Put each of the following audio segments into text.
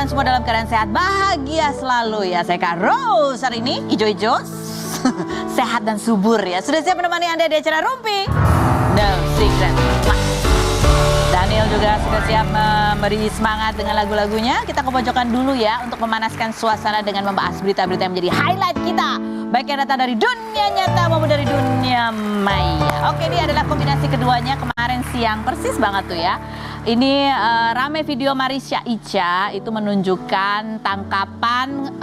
kalian semua dalam keadaan sehat, bahagia selalu ya. Saya Kak Rose hari ini, ijo-ijo, sehat dan subur ya. Sudah siap menemani Anda di acara Rumpi No Secret. Daniel juga sudah siap memberi semangat dengan lagu-lagunya. Kita ke pojokan dulu ya untuk memanaskan suasana dengan membahas berita-berita yang menjadi highlight kita. Baik yang datang dari dunia nyata maupun dari dunia maya. Oke, ini adalah kombinasi keduanya kemarin siang, persis banget tuh ya. Ini rame video Marisha Icha itu menunjukkan tangkapan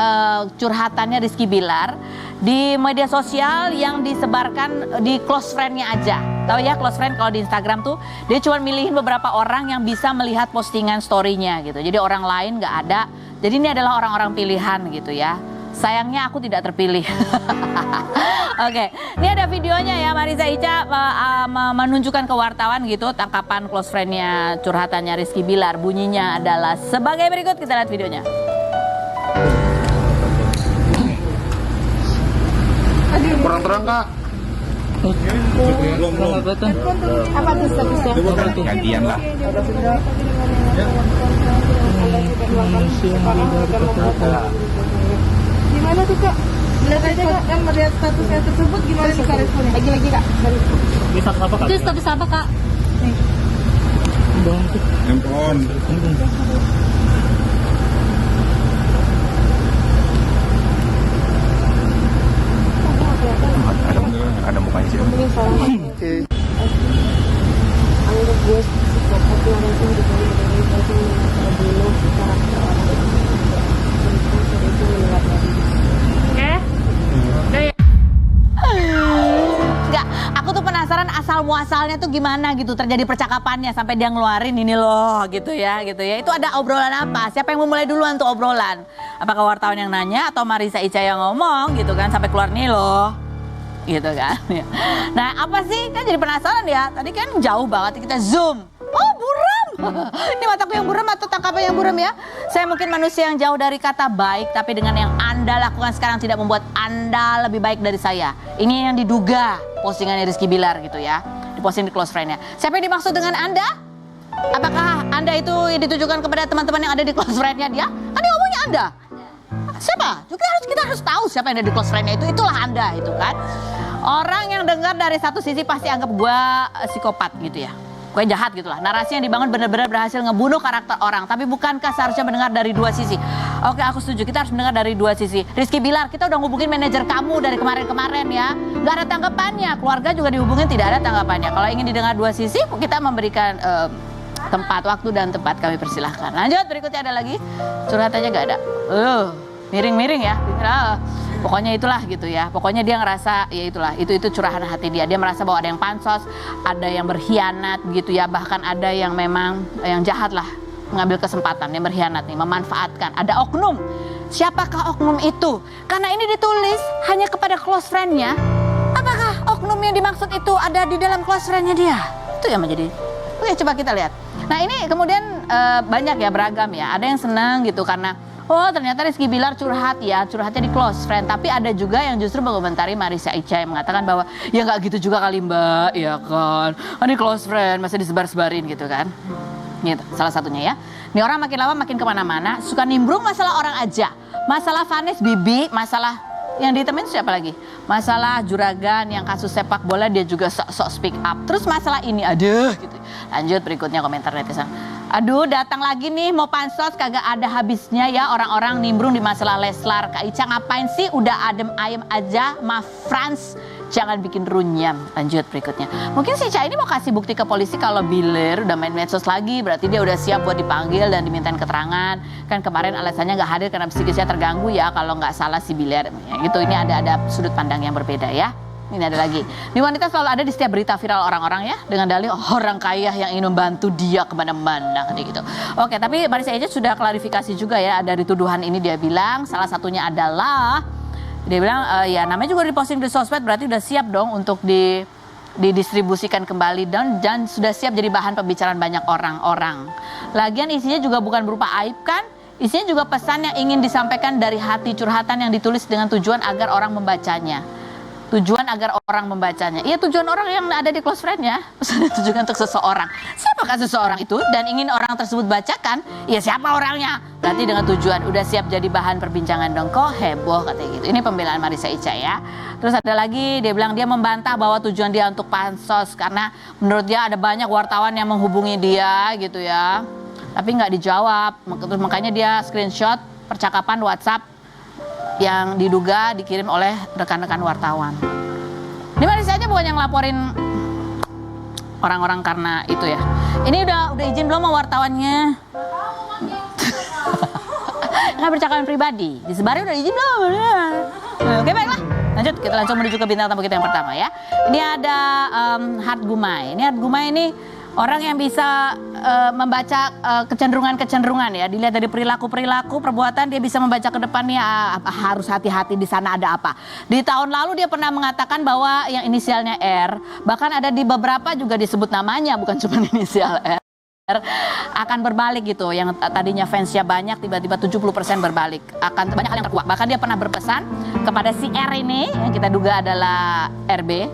curhatannya Rizky Bilar di media sosial yang disebarkan di close friend-nya aja. Tahu ya close friend kalau di Instagram tuh dia cuma milihin beberapa orang yang bisa melihat postingan story-nya gitu. Jadi orang lain nggak ada. Jadi ini adalah orang-orang pilihan gitu ya. Sayangnya aku tidak terpilih. Oke, ini ada videonya ya Marisha Icha menunjukkan ke wartawan gitu tangkapan close friend-nya curhatannya Rizky Bilar. Bunyinya adalah sebagai berikut, kita lihat videonya. Kurang terang Kak. Apa tuh statusnya? Gantian lah. Gimana tuh Kak? Lihat aja Kak, kan melihat statusnya tersebut gimana sih Kak responnya? Lagi Kak. Ini status apa Kak? Itu status apa Kak? Nih. Handphone. Ada mukanya sih. Oke. Anggap gue psikopat langsung dibeli dari membunuh karakter orang itu lewat dari. Enggak, aku tuh penasaran asal muasalnya tuh gimana gitu terjadi percakapannya sampai dia ngeluarin ini loh gitu ya. Itu ada obrolan apa? Siapa yang memulai duluan tuh obrolan? Apakah wartawan yang nanya atau Marisha Icha yang ngomong gitu kan sampai keluar nih loh. Gitu kan. Nah, apa sih? Kan jadi penasaran ya. Tadi kan jauh banget kita zoom. Oh, buram. Ini mataku yang buram atau tangkapan yang buram ya? Saya mungkin manusia yang jauh dari kata baik, tapi dengan yang Anda lakukan sekarang tidak membuat Anda lebih baik dari saya. Ini yang diduga postingannya Rizky Bilar gitu ya. Diposting di close friend-nya. Siapa yang dimaksud dengan Anda? Apakah Anda itu ditujukan kepada teman-teman yang ada di close friend-nya dia? Kan dia ngomongnya Anda. Siapa? Juga kita harus tahu siapa yang ada di close friend-nya itu. Itulah Anda itu kan. Orang yang dengar dari satu sisi pasti anggap gue psikopat gitu ya. Gue jahat gitu lah. Narasi yang dibangun benar-benar berhasil ngebunuh karakter orang. Tapi bukankah seharusnya mendengar dari dua sisi? Oke, aku setuju. Kita harus mendengar dari dua sisi. Rizky Bilar, kita udah ngubungin manajer kamu dari kemarin-kemarin ya. Gak ada tanggapannya. Keluarga juga dihubungin, tidak ada tanggapannya. Kalau ingin didengar dua sisi, kita memberikan tempat, waktu, dan tempat. Kami persilahkan. Lanjut, berikutnya ada lagi. Curhatannya gak ada. Miring-miring ya. Pokoknya itulah gitu ya. Pokoknya dia ngerasa ya itulah. Itu curahan hati dia. Dia merasa bahwa ada yang pansos, ada yang berkhianat gitu ya. Bahkan ada yang memang yang jahat lah. Mengambil kesempatan, yang berkhianat nih, memanfaatkan. Ada oknum. Siapakah oknum itu? Karena ini ditulis hanya kepada close friend-nya. Apakah oknum yang dimaksud itu ada di dalam close friend-nya dia? Itu yang menjadi. Oke, coba kita lihat. Nah, ini kemudian banyak ya, beragam ya. Ada yang senang gitu karena oh ternyata Rizky Bilar curhat ya, curhatnya di close friend. Tapi ada juga yang justru mengomentari Marisha Icha yang mengatakan bahwa ya nggak gitu juga kali Mbak, ya kan. Ini close friend, masih disebar-sebarin gitu kan. Gitu, salah satunya ya. Ini orang makin lama makin kemana-mana, suka nimbrung masalah orang aja. Masalah Vanessa Bibi, masalah yang ditemuin siapa lagi? Masalah Juragan yang kasus sepak bola dia juga sok-sok speak up. Terus masalah ini, aduh gitu. Lanjut berikutnya komentar netizen. Aduh datang lagi nih mau pansos kagak ada habisnya ya orang-orang nimbrung di masalah Leslar. Kak Icha ngapain sih udah adem ayem aja ma Frans. Jangan bikin runyam. Lanjut berikutnya. Mungkin si Icha ini mau kasih bukti ke polisi kalau Bilar udah main medsos lagi. Berarti dia udah siap buat dipanggil dan dimintain keterangan. Kan kemarin alasannya gak hadir karena psikisnya terganggu ya. Kalau gak salah si Bilar. Ya, gitu ini ada sudut pandang yang berbeda ya. Ini ada lagi. Di wanita selalu ada di setiap berita viral orang-orang ya. Dengan dalih orang kaya yang ingin membantu dia kemana-mana. Gitu. Oke, tapi Marisha Icha sudah klarifikasi juga ya. Dari tuduhan ini dia bilang salah satunya adalah. Dia bilang ya namanya juga diposting di sosmed berarti udah siap dong untuk didistribusikan kembali. Dan sudah siap jadi bahan pembicaraan banyak orang-orang. Lagian isinya juga bukan berupa aib kan. Isinya juga pesan yang ingin disampaikan dari hati curhatan yang ditulis dengan tujuan agar orang membacanya. Tujuan agar orang membacanya. Iya tujuan orang yang ada di close friend-nya. Tujuan untuk seseorang. Siapa apakah seseorang itu dan ingin orang tersebut bacakan, ya siapa orangnya? Berarti dengan tujuan udah siap jadi bahan perbincangan dong. Kok heboh katanya gitu. Ini pembelaan Marissa Ica ya. Terus ada lagi dia bilang dia membantah bahwa tujuan dia untuk pansos karena menurut dia ada banyak wartawan yang menghubungi dia gitu ya. Tapi nggak dijawab. Terus makanya dia screenshot percakapan WhatsApp yang diduga dikirim oleh rekan-rekan wartawan. Ini Marissa aja bukan yang laporin orang-orang karena itu ya. Ini udah izin belum sama wartawannya? Nggak percakapan pribadi. Disebarin udah izin belum? Oke baiklah. Lanjut kita langsung menuju ke bintang tamu kita yang pertama ya. Ini ada Hart Gumai. Ini Hart Gumai ini orang yang bisa membaca kecenderungan-kecenderungan ya. Dilihat dari perilaku-perilaku, perbuatan dia bisa membaca ke depannya harus hati-hati di sana ada apa. Di tahun lalu dia pernah mengatakan bahwa yang inisialnya R, bahkan ada di beberapa juga disebut namanya bukan cuma inisial R, akan berbalik gitu. Yang tadinya fansnya banyak tiba-tiba 70% berbalik. Akan banyak hal yang terkuak. Bahkan dia pernah berpesan kepada si R ini yang kita duga adalah RB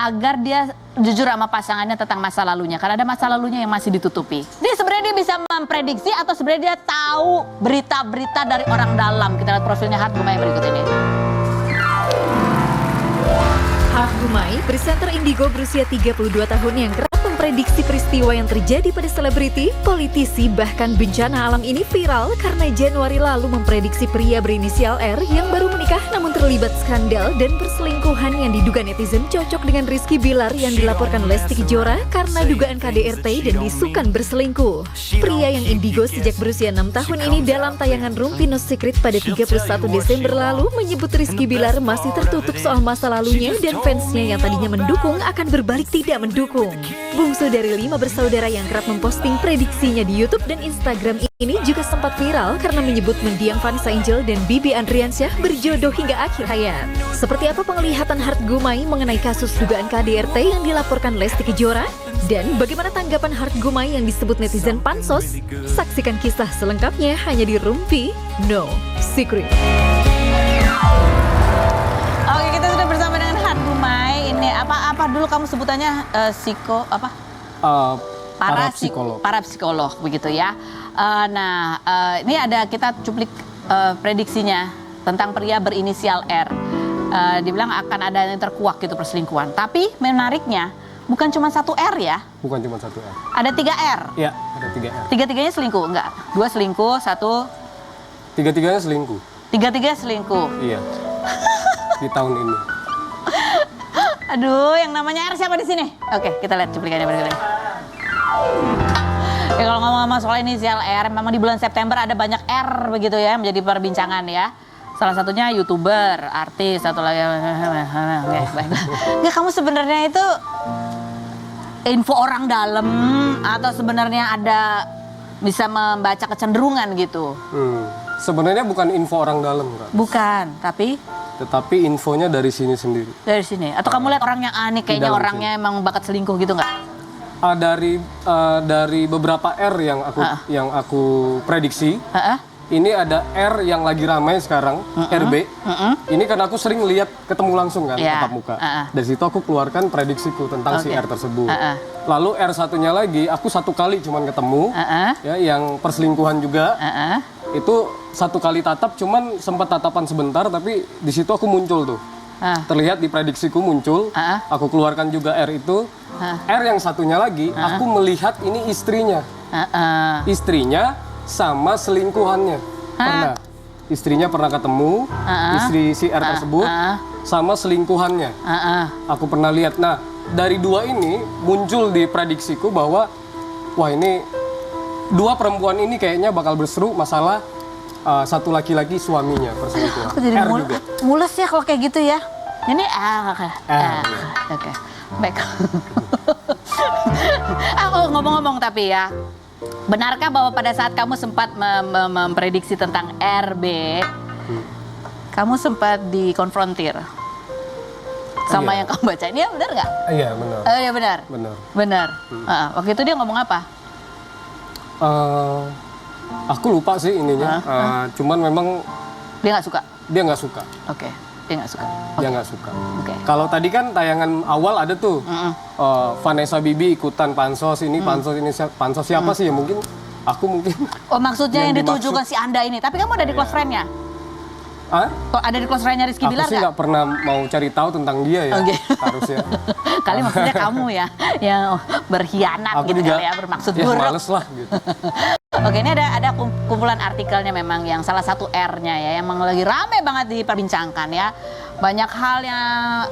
agar dia jujur sama pasangannya tentang masa lalunya. Karena ada masa lalunya yang masih ditutupi. Jadi sebenarnya dia bisa memprediksi atau sebenarnya dia tahu berita-berita dari orang dalam. Kita lihat profilnya Hart Gumai berikut ini. Hart Gumai, presenter Indigo berusia 32 tahun yang kerap memprediksi peristiwa yang terjadi pada selebriti, politisi, bahkan bencana alam ini viral karena Januari lalu memprediksi pria berinisial R yang baru menikah namun terlibat skandal dan perselingkuhan yang diduga netizen cocok dengan Rizky Bilar yang dilaporkan Lesti Kejora karena dugaan KDRT dan isukan berselingkuh. Pria yang indigo sejak berusia 6 tahun ini dalam tayangan Rumpi No Secret pada 31 Desember lalu menyebut Rizky Bilar masih tertutup soal masa lalunya dan fansnya yang tadinya mendukung akan berbalik tidak mendukung. Bungsu dari 5 bersaudara yang kerap memposting prediksinya di YouTube dan Instagram ini juga sempat viral karena menyebut mendiang Vanessa Angel dan Bibi Andriansyah berjodoh hingga akhir hayat. Seperti apa penglihatan Hart Gumai mengenai kasus dugaan KDRT yang dilaporkan Lesti Kejora? Dan bagaimana tanggapan Hart Gumai yang disebut netizen pansos? Saksikan kisah selengkapnya hanya di Rumpi No Secret. Oke, kita sudah bersama dengan Hart Gumai. Ini apa dulu kamu sebutannya psiko apa? Parapsikolog begitu ya. Ini ada kita cuplik prediksinya tentang pria berinisial R. Dibilang akan ada yang terkuak gitu perselingkuhan. Tapi menariknya bukan cuma satu R ya. Bukan cuma satu R. Ada 3 R. Iya, ada 3 R. Tiga-tiganya selingkuh enggak? 2 selingkuh, 1. Tiga-tiganya selingkuh. Tiga-tiga selingkuh. Iya. Di tahun ini. Aduh, yang namanya R siapa di sini? Oke, kita lihat cuplikannya berikut ini. Ya, kalau ngomong-ngomong soal inisial R, memang di bulan September ada banyak R begitu ya, menjadi perbincangan ya. Salah satunya YouTuber, artis, atau lagi. Oke, baiklah. Nggak, kamu sebenarnya itu info orang dalam atau sebenarnya ada bisa membaca kecenderungan gitu? Sebenarnya bukan info orang dalam, Kak. Bukan, Tetapi infonya dari sini sendiri. dari sini. Atau kamu lihat orang yang aneh, kayaknya dalam orangnya emang bakat selingkuh gitu nggak? Dari beberapa R yang aku prediksi. Ini ada R yang lagi ramai sekarang, RB. Ini karena aku sering lihat ketemu langsung kan, tatap muka. Dari situ aku keluarkan prediksiku tentang si R tersebut. Lalu R satunya lagi, aku 1 kali cuman ketemu, ya, yang perselingkuhan juga. Itu 1 kali tatap, cuman sempat tatapan sebentar, tapi di situ aku muncul tuh. Terlihat di prediksiku muncul, aku keluarkan juga R itu. R yang satunya lagi, aku melihat ini istrinya. Istrinya sama selingkuhannya. Pernah. Istrinya pernah ketemu, istri si R tersebut, sama selingkuhannya. Aku pernah lihat. Nah, dari 2 ini muncul di prediksiku bahwa, wah ini 2 perempuan ini kayaknya bakal berseru masalah 1 laki-laki suaminya perselingkuhan. Aku jadi R juga. mules ya kalau kayak gitu ya. Ini oke. Baik. Ngomong-ngomong tapi ya, benarkah bahwa pada saat kamu sempat memprediksi tentang RB, kamu sempat dikonfrontir sama yang kamu baca? Ini ya benar nggak? Iya benar. Iya benar. Benar. Waktu itu dia ngomong apa? Aku lupa sih ininya. Cuman memang Dia nggak suka. dia nggak suka. Oke. Dia nggak suka. Dia nggak suka. Oke. Kalau tadi kan tayangan awal ada tuh Vanessa Bibi ikutan pansos ini, pansos siapa sih ya mungkin aku mungkin. Oh maksudnya yang dimaksud. ditujukan si Anda ini. Tapi kamu ada di close friend-nya? Hah? Kok ada di close friend-nya Rizky Aku Bilar sih nggak pernah mau cari tahu tentang dia ya. Oke. Harusnya. Kali maksudnya kamu ya yang berkhianat Aku gitu juga kali ya, bermaksud ya, buruk. males lah gitu. Oke, ini ada kumpulan artikelnya memang yang salah satu R-nya ya, yang memang lagi rame banget diperbincangkan ya. Banyak hal yang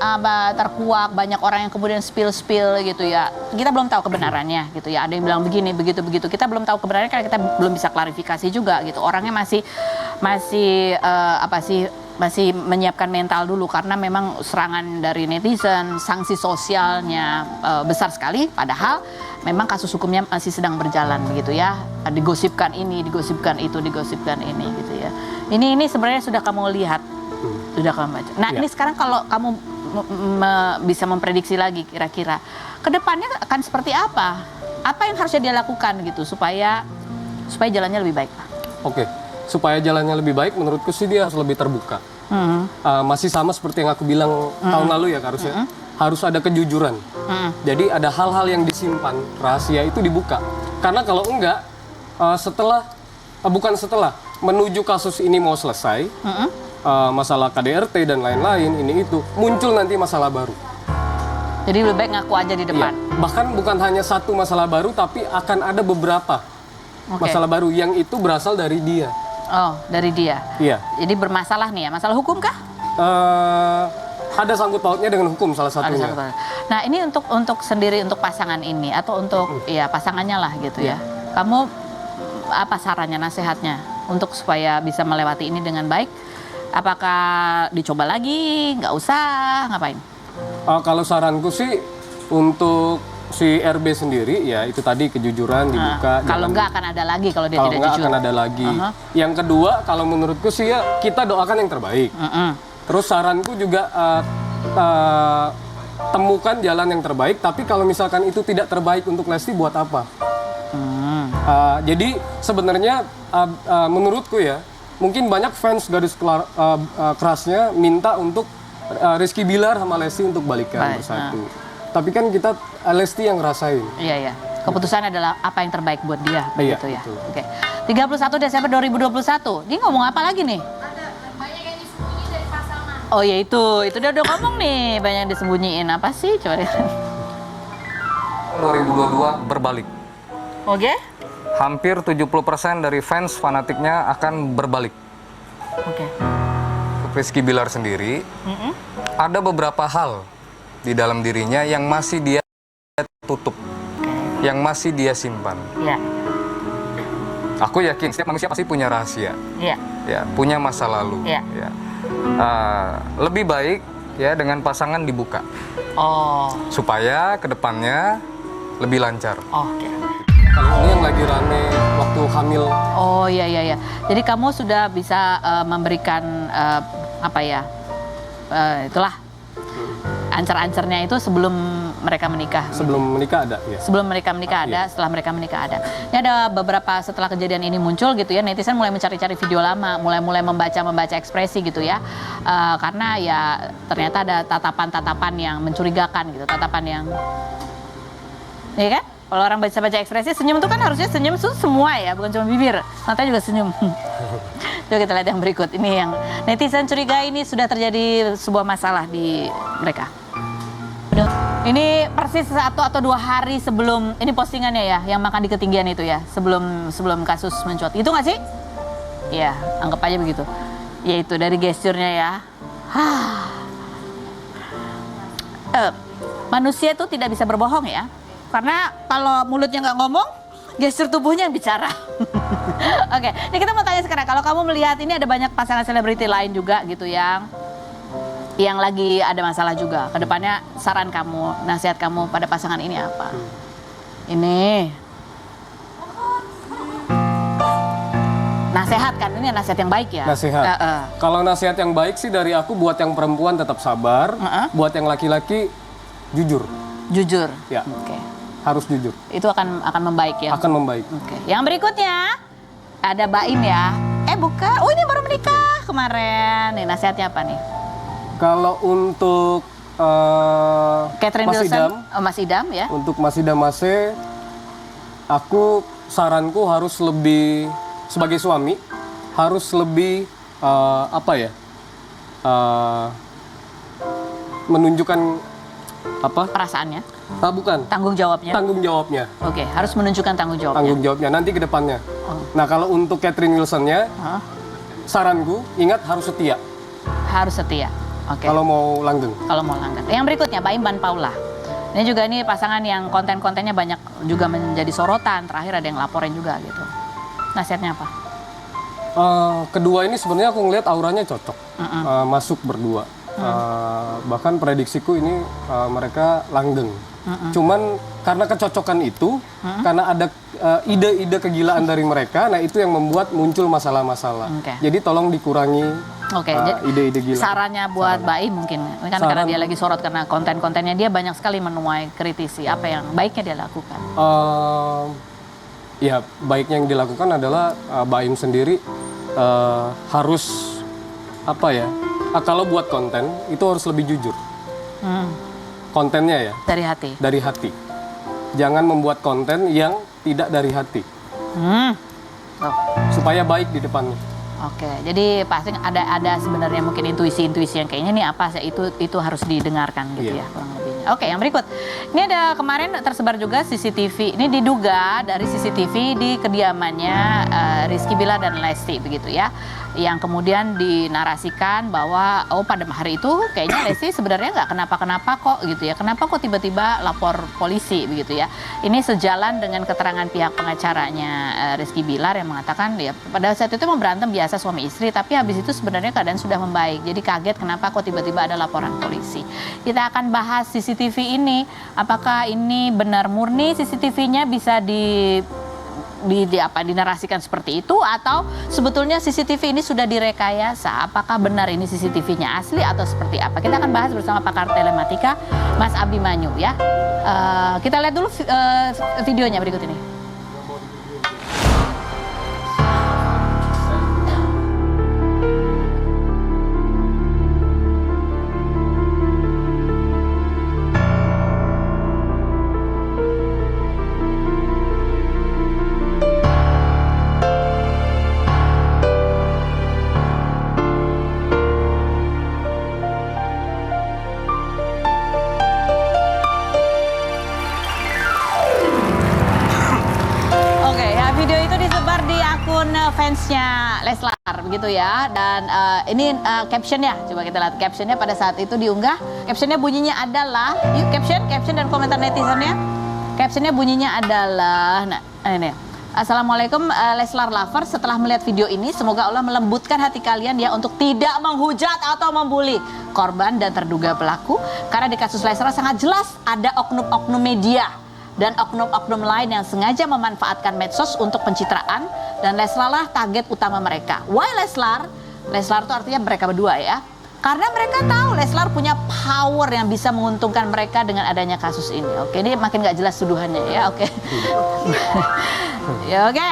terkuak, banyak orang yang kemudian spill gitu ya. Kita belum tahu kebenarannya gitu ya. Ada yang bilang begini, begitu. Kita belum tahu kebenarannya karena kita belum bisa klarifikasi juga gitu. Orangnya masih masih menyiapkan mental dulu karena memang serangan dari netizen, sanksi sosialnya besar sekali. Padahal memang kasus hukumnya masih sedang berjalan begitu ya. Digosipkan ini, digosipkan itu, digosipkan ini gitu ya. Ini sebenarnya sudah kamu lihat, sudah kamu baca. Nah ini sekarang kalau kamu bisa memprediksi lagi kira-kira kedepannya akan seperti apa? Apa yang harusnya dia lakukan gitu supaya jalannya lebih baik? Oke. Supaya jalannya lebih baik, menurutku sih dia harus lebih terbuka. Masih sama seperti yang aku bilang tahun lalu ya harusnya. Harus ada kejujuran. Jadi ada hal-hal yang disimpan, rahasia itu dibuka. Karena kalau enggak, menuju kasus ini mau selesai, masalah KDRT dan lain-lain, ini itu, muncul nanti masalah baru. Jadi lebih baik ngaku aja di depan. Ya, bahkan bukan hanya satu masalah baru, tapi akan ada beberapa masalah baru yang itu berasal dari dia. Oh, dari dia. Iya. Jadi bermasalah nih ya, masalah hukum kah? Ada sangkut pautnya dengan hukum salah satunya. Nah ini untuk sendiri untuk pasangan ini atau untuk ya pasangannya lah gitu ya. Kamu apa sarannya, nasihatnya untuk supaya bisa melewati ini dengan baik? Apakah dicoba lagi? Nggak usah ngapain? Kalau saranku sih untuk si RB sendiri ya itu tadi kejujuran dibuka. Kalau enggak akan ada lagi kalau dia tidak jujur. Kalau enggak akan ada lagi. Yang kedua kalau menurutku sih ya kita doakan yang terbaik. Terus saranku juga temukan jalan yang terbaik. Tapi kalau misalkan itu tidak terbaik untuk Lesti buat apa? Jadi sebenarnya menurutku ya mungkin banyak fans garis kerasnya minta untuk Rizky Bilar sama Lesti untuk balikan bersatu. Tapi kan kita Lesti yang ngerasain. Iya. Keputusan adalah apa yang terbaik buat dia, begitu ya. Betul. Oke. 31 Desember 2021. Dia ngomong apa lagi nih? Ada banyak yang disembunyi dari pasangan. Oh ya itu dia udah ngomong nih, banyak yang disembunyiin. Apa sih? Coba lihat. 2022 berbalik. Oke. Hampir 70% dari fans fanatiknya akan berbalik. Oke. Rizky Bilar sendiri, ada beberapa hal di dalam dirinya yang masih dia tutup, yang masih dia simpan. Iya. Aku yakin setiap manusia pasti punya rahasia, Iya. ya, punya masa lalu. Iya. Ya. Lebih baik ya dengan pasangan dibuka, Oh. supaya kedepannya lebih lancar. Oke. Kalau ini yang lagi rame waktu hamil. Oh iya. Jadi kamu sudah bisa memberikan itulah ancer-ancernya itu sebelum mereka menikah. Sebelum menikah ada ya. Sebelum mereka menikah ada, setelah mereka menikah ada. Ini ada beberapa setelah kejadian ini muncul gitu ya, netizen mulai mencari-cari video lama, mulai membaca ekspresi gitu ya. Karena ya ternyata ada tatapan-tatapan yang mencurigakan gitu, tatapan yang, ya kan? Kalau orang baca ekspresi, senyum itu kan harusnya senyum itu semua ya, bukan cuma bibir. Matanya juga senyum. Coba kita lihat yang berikut. Ini yang netizen curiga ini sudah terjadi sebuah masalah di mereka. Ini persis 1 atau 2 hari sebelum, ini postingannya ya, yang makan di ketinggian itu ya, sebelum kasus mencuat. Itu nggak sih? Iya, anggap aja begitu. Ya itu dari gesturnya ya. Manusia itu tidak bisa berbohong ya. Karena kalau mulutnya nggak ngomong, gestur tubuhnya yang bicara. Oke, ini kita mau tanya sekarang, kalau kamu melihat ini ada banyak pasangan selebriti lain juga gitu yang lagi ada masalah juga. Kedepannya saran kamu, nasihat kamu pada pasangan ini apa? Ini nasihat kan, ini nasihat yang baik ya? Nasihat. Kalau nasihat yang baik sih dari aku buat yang perempuan tetap sabar, buat yang laki-laki jujur. Jujur. Ya. Oke. Harus jujur. Itu akan membaik ya. Akan membaik. Oke. Yang berikutnya ada Baim ya. Bukan. Oh ini baru menikah kemarin. Nih nasihatnya apa nih? Kalau untuk Catherine Mas Wilson, Idam, Mas Idam ya. untuk Mas Idam Mase, aku saranku harus lebih sebagai suami harus lebih menunjukkan apa? Perasaannya, Bukan. tanggung jawabnya. Tanggung jawabnya. Oke, harus menunjukkan tanggung jawabnya. Tanggung jawabnya nanti ke depannya. Nah, kalau untuk Catherine Wilson-nya, saranku ingat harus setia. Harus setia. Oke. Kalau mau langgeng. Kalau mau langgeng. Yang berikutnya, Baim dan Paula. Ini juga ini pasangan yang konten-kontennya banyak juga menjadi sorotan. Terakhir ada yang laporin juga gitu. Nasihatnya apa? Kedua ini sebenarnya aku ngelihat auranya cocok, masuk berdua. Bahkan prediksiku ini mereka langgeng. Cuman karena kecocokan itu, karena ada ide-ide kegilaan dari mereka, nah itu yang membuat muncul masalah-masalah. Jadi tolong dikurangi ide-ide gila. Sarannya buat Baim mungkin, ini kan karena dia lagi sorot karena konten-kontennya dia banyak sekali menuai kritisi. Apa yang baiknya dia lakukan? Ya baiknya yang dilakukan adalah Baim sendiri harus kalau buat konten itu harus lebih jujur. Kontennya ya. Dari hati. Dari hati. Jangan membuat konten yang tidak dari hati. Supaya baik di depannya. Oke, jadi pasti ada sebenarnya mungkin intuisi-intuisi yang kayaknya nih apa sih itu harus didengarkan gitu ya kurang lebihnya. Oke, yang berikut. Ini ada kemarin tersebar juga CCTV. Ini diduga dari CCTV di kediamannya Rizky Bilar dan Lesti begitu ya. Yang kemudian dinarasikan bahwa pada hari itu kayaknya Lesti sebenarnya nggak kenapa-kenapa kok gitu ya. Kenapa kok tiba-tiba lapor polisi begitu ya. Ini sejalan dengan keterangan pihak pengacaranya Rizky Bilar yang mengatakan ya pada saat itu memang berantem biasa suami istri, tapi habis itu sebenarnya keadaan sudah membaik. Jadi kaget kenapa kok tiba-tiba ada laporan polisi. Kita akan bahas CCTV ini, apakah ini benar murni CCTV-nya bisa dinarasikan seperti itu atau sebetulnya CCTV ini sudah direkayasa? Apakah benar ini CCTV-nya asli atau seperti apa? Kita akan bahas bersama pakar telematika Mas Abimanyu ya. Kita lihat dulu videonya berikut ini. Fansnya Leslar begitu ya, dan ini captionnya, coba kita lihat captionnya pada saat itu diunggah. Captionnya bunyinya adalah, yuk caption dan komentar netizennya. Captionnya bunyinya adalah, nah ini, Assalamualaikum Leslar Lover, setelah melihat video ini semoga Allah melembutkan hati kalian ya untuk tidak menghujat atau membuli korban dan terduga pelaku, karena di kasus Leslar sangat jelas ada oknum-oknum media dan oknum-oknum lain yang sengaja memanfaatkan medsos untuk pencitraan, dan Leslar lah target utama mereka. Why Leslar? Leslar itu artinya mereka berdua ya. Karena mereka tahu Leslar punya power yang bisa menguntungkan mereka dengan adanya kasus ini. Oke, ini makin gak jelas tuduhannya ya. Oke. Ya oke,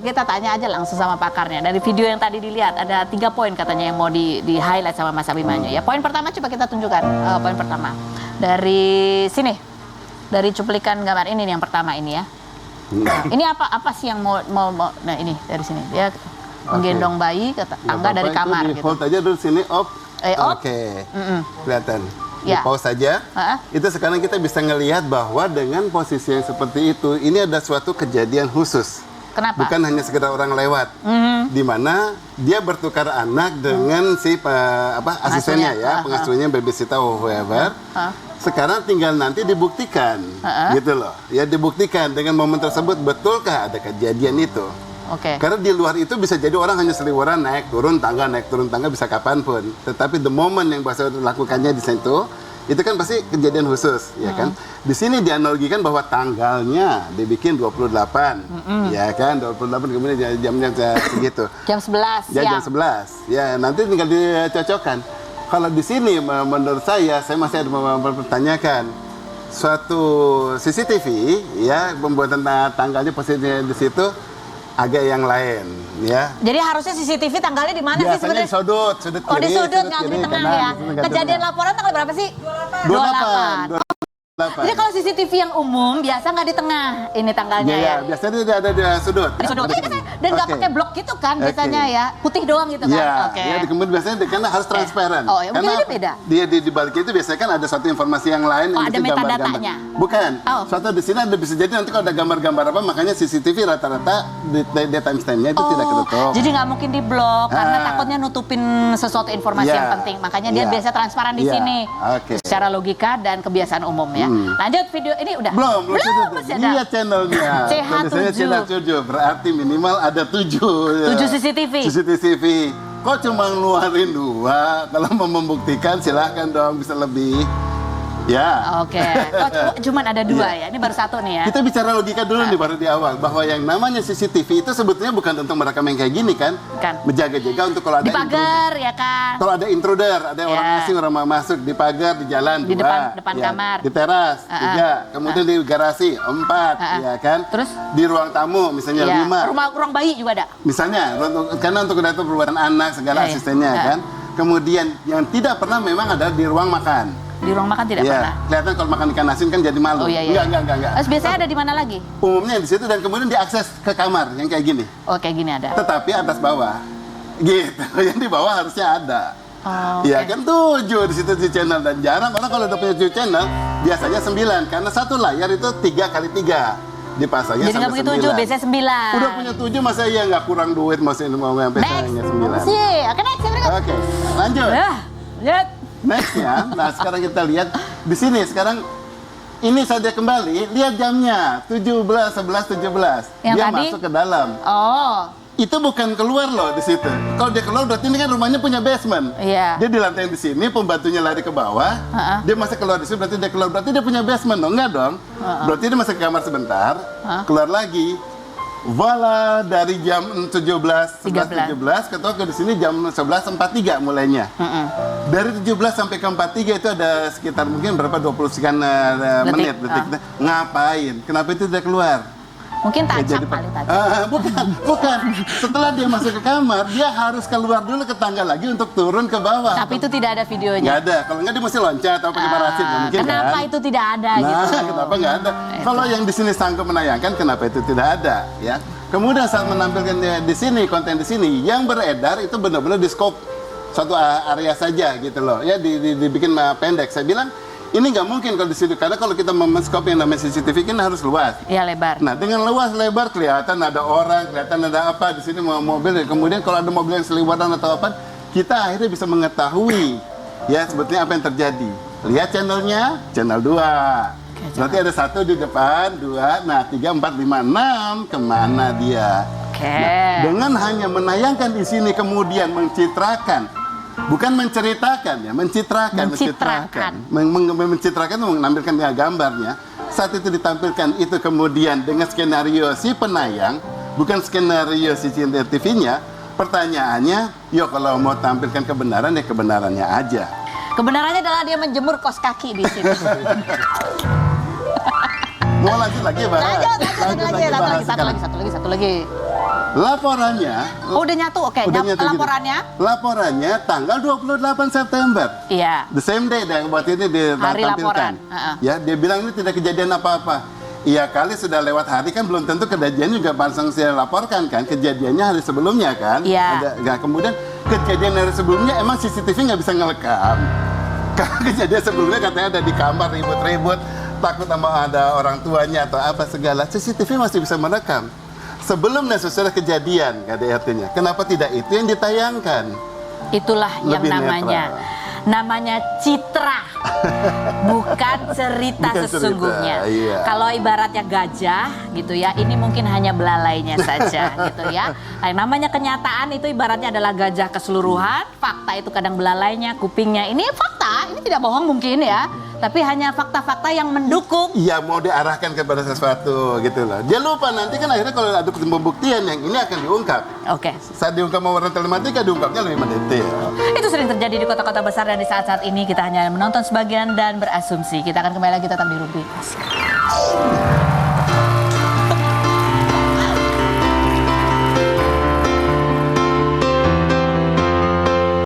kita tanya aja langsung sama pakarnya. Dari video yang tadi dilihat ada 3 poin katanya yang mau di-highlight sama Mas Abimanyu ya. Poin pertama coba kita tunjukkan. Poin pertama dari sini. Dari cuplikan gambar ini nih, yang pertama ini ya. Nah, ini apa sih yang mau nah ini dari sini dia menggendong bayi ke tangga dari kamar gitu. Hold aja dulu sini off. Oke. Kelihatan. Ya. Di pause saja. Itu sekarang kita bisa ngelihat bahwa dengan posisi yang seperti itu ini ada suatu kejadian khusus. Kenapa? Bukan hanya sekedar orang lewat. Di mana dia bertukar anak dengan si asistennya ya, pengasuhnya, babysitter or whoever. Sekarang tinggal nanti dibuktikan, gitu loh. Ya dibuktikan dengan momen tersebut betulkah ada kejadian itu. Karena di luar itu bisa jadi orang hanya seliweran naik turun tangga bisa kapanpun. Tetapi the moment yang bahasa lakukannya di situ, itu kan pasti kejadian khusus, ya kan. Di sini dianalogikan bahwa tanggalnya dibikin 28, ya kan, 28 kemudian jamnya segitu. Jam 11. Jam 11. Ya nanti tinggal dicocokkan. Kalau di sini menurut saya masih ada mempertanyakan suatu CCTV ya pembuatan tanggalnya posisinya di situ agak yang lain, ya. Jadi harusnya CCTV tanggalnya di mana sih Biasanya sebenarnya? di sudut kiri. Oh di sudut, nggak di kiri, tengah kanan, ya. gitu, nggak di Kejadian tengah. laporan tanggal berapa sih? 28. Jadi kalau CCTV yang umum biasa nggak di tengah ini tanggalnya Iya, ya. biasanya dia ada di sudut. Di sudut. Iya, biasanya. Dan nggak Oke. pakai blok gitu kan biasanya Oke. ya. Putih doang gitu kan. Iya, Oke. ya, kemudian biasanya karena harus transparan. Oh, ya, mungkin karena ini beda. Dia di balik itu biasanya kan ada satu informasi yang lain Oh, yang ada mesti gambar-gambar. metadatanya. Bukan. Oh. Suatu di sini ada bisa jadi nanti kalau ada gambar-gambar apa, makanya CCTV rata-rata di timestamp-nya itu tidak ketutup. Jadi nggak mungkin di blok karena Ah. takutnya nutupin sesuatu informasi Iya. yang penting. Makanya dia Iya. biasa transparan di Iya. sini. Oke. Secara logika dan kebiasaan umum ya. Lanjut video ini udah. Belum masih ada. Lihat channelnya. CH7. Tulisannya CH7, berarti minimal ada 7. 7 CCTV. CCTV. Kok cuma ngeluarin 2? Kalau mau membuktikan silahkan dong, bisa lebih. Ya. Oke. Oh, cuman ada 2 ya. Ini baru 1 nih ya. Kita bicara logika dulu nih baru di awal, bahwa yang namanya CCTV itu sebetulnya bukan untuk merekam yang kayak gini kan? Kan. Menjaga-jaga untuk kalau ada Di pagar ya kan. Kalau ada intruder, ada orang Ya. asing orang mau masuk di pagar, di jalan Di 2, depan kamar. di teras 3, kemudian di garasi 4, ya kan? Terus? Di ruang tamu misalnya Iya. 5. Ruang bayi juga ada. Misalnya, karena untuk data perbuatan anak segala Iya, iya. asistennya kan. Kemudian yang tidak pernah memang ada di ruang makan. Di ruang makan tidak Iya, pernah. kelihatan kalau makan ikan asin kan jadi malu. Oh iya iya. Enggak. Terus biasanya ada di mana lagi? Umumnya di situ dan kemudian diakses ke kamar yang kayak gini. Oh kayak gini ada. Tetapi atas bawah. Gitu. Yang di bawah harusnya ada. Oh, Iya kan 7 di situ di channel dan jarang orang kalau udah punya 7 channel biasanya 9 karena satu layar itu 3 kali 3 dipasangnya Jadi nggak sampai begitu 7, biasanya 9. Udah punya 7 masa iya nggak kurang duit masih mau sampai Next. sayangnya 9. Sih, oke next. Oke, lanjut. Lihat. Nextnya, nah sekarang kita lihat di sini sekarang ini saja kembali lihat jamnya 17, 11, 17. Yang Dia tadi? masuk ke dalam. Oh, Itu bukan keluar loh di situ. Kalau dia keluar berarti ini kan rumahnya punya basement. Iya. Dia di lantai di sini, pembantunya lari ke bawah. Dia masih keluar di sini berarti dia keluar. Berarti dia punya basement dong, enggak dong? Berarti dia masuk ke kamar sebentar, keluar lagi. Voila, dari jam 17 ketua ke di sini jam 11.43 mulainya. Dari 17 sampai ke 43 itu ada sekitar mungkin berapa 20 sekian menit detik. Ngapain? Kenapa itu tidak keluar? mungkin tajam kali tadi. Bukan. Setelah dia masuk ke kamar, dia harus keluar dulu ke tangga lagi untuk turun ke bawah. Tapi itu tidak ada videonya. Nggak ada. Kalau nggak dia mesti loncat atau pakai parasit, nggak mungkin Kenapa kan? itu tidak ada gitu? Kenapa nggak ada? Kalau yang di sini sanggup menayangkan, kenapa itu tidak ada? Ya. Kemudian saat menampilkan di sini, konten di sini, yang beredar itu benar-benar di scope satu area saja gitu loh. Ya, dibikin pendek. Saya bilang, ini nggak mungkin kalau di situ, karena kalau kita men-scope yang namanya CCTV kan harus luas. Iya, lebar. Nah, dengan luas lebar kelihatan ada orang, kelihatan ada apa di sini mau mobil. Kemudian kalau ada mobil yang seliweran atau apa, kita akhirnya bisa mengetahui ya sebetulnya apa yang terjadi. Lihat channelnya, channel 2. Berarti ada 1 di depan, 2, nah 3, 4, 5, 6, kemana dia? Nah, dengan hanya menayangkan di sini kemudian mencitrakan, bukan menceritakan ya, mencitrakan. Mencitrakan menampilkan gambarnya. Saat itu ditampilkan itu kemudian dengan skenario si penayang, bukan skenario si CCTV-nya. Pertanyaannya, yo kalau mau tampilkan kebenaran ya kebenarannya aja. Kebenarannya adalah dia menjemur kaos kaki di sini. Mau lanjut lagi, Pak? Satu lagi. Laporannya. Oh, udah nyatu, oke. Udah nyatu gitu. Laporannya? Laporannya tanggal 28 September. Iya. The same day yang buat ini Hari ditampilkan. laporan. Ya, dia bilang ini tidak kejadian apa-apa. Iya kali sudah lewat hari kan belum tentu kejadian juga langsung saya laporkan kan. Kejadiannya hari sebelumnya kan. Iya. Nah, kemudian kejadian hari sebelumnya emang CCTV nggak bisa ngerekam. Karena kejadian sebelumnya katanya ada di kamar ribut-ribut, takut sama ada orang tuanya atau apa segala. CCTV masih bisa merekam. Sebelum dan sesudah kejadian, KDRT-nya. Kenapa tidak itu yang ditayangkan? Itulah Lebih yang namanya citra, bukan cerita Bukan sesungguhnya. cerita, iya. Kalau ibaratnya gajah gitu ya, ini mungkin hanya belalainya saja gitu ya. Nah, namanya kenyataan itu ibaratnya adalah gajah keseluruhan, fakta itu kadang belalainya, kupingnya. Ini fakta, ini tidak bohong mungkin ya, tapi hanya fakta-fakta yang mendukung. Iya, mau diarahkan kepada sesuatu gitu loh. Dia lupa nanti kan akhirnya kalau ada pembuktian yang ini akan diungkap. Oke. Saat diungkap mewarna telematika, diungkapnya lebih mendetail. Itu sering terjadi di kota-kota besar dan di saat-saat ini kita hanya menonton sebagian dan berasumsi. Kita akan kembali lagi tetap di Ruby.